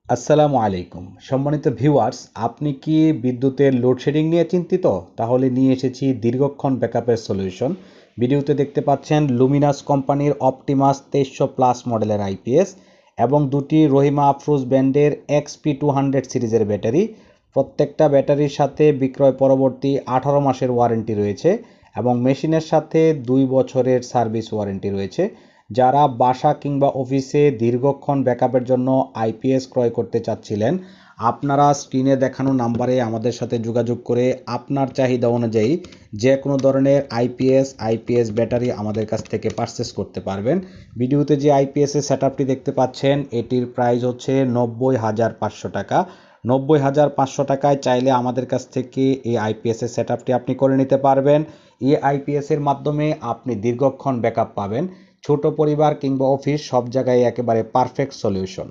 আসসালামু আলাইকুম সম্মানিত ভিউয়ার্স, আপনি কি বিদ্যুতের লোডশেডিং নিয়ে চিন্তিত? তাহলে নিয়ে এসেছি দীর্ঘক্ষণ ব্যাকআপের সলিউশন। ভিডিওতে দেখতে পাচ্ছেন লুমিনাস কোম্পানির অপটিমাস 2300+ মডেলের আইপিএস এবং দুটি রহিমা আফরোজ ব্র্যান্ডের XP200 সিরিজের ব্যাটারি। প্রত্যেকটা ব্যাটারির সাথে বিক্রয় পরবর্তী 18 মাসের ওয়ারেন্টি রয়েছে এবং মেশিনের সাথে 2 বছরের সার্ভিস ওয়ারেন্টি রয়েছে। যারা বাসা কিংবা অফিসে দীর্ঘক্ষণ ব্যাকআপের জন্য আইপিএস ক্রয় করতে চাচ্ছিলেন, আপনারা স্ক্রিনে দেখানো নাম্বারে আমাদের সাথে যোগাযোগ করে আপনার চাহিদা অনুযায়ী যে কোনো ধরনের আইপিএস ব্যাটারি আমাদের কাছ থেকে পারচেস করতে পারবেন। ভিডিওতে যে আইপিএসের সেটআপটি দেখতে পাচ্ছেন, এটির প্রাইস হচ্ছে 90,500 টাকা। 90,500 টাকায় চাইলে আমাদের কাছ থেকে এই আইপিএসের সেটআপটি আপনি করে নিতে পারবেন। এই আইপিএসের মাধ্যমে আপনি দীর্ঘক্ষণ ব্যাকআপ পাবেন। ছোট পরিবার কিংবা অফিস সব জায়গায় একেবারে পারফেক্ট সলিউশন।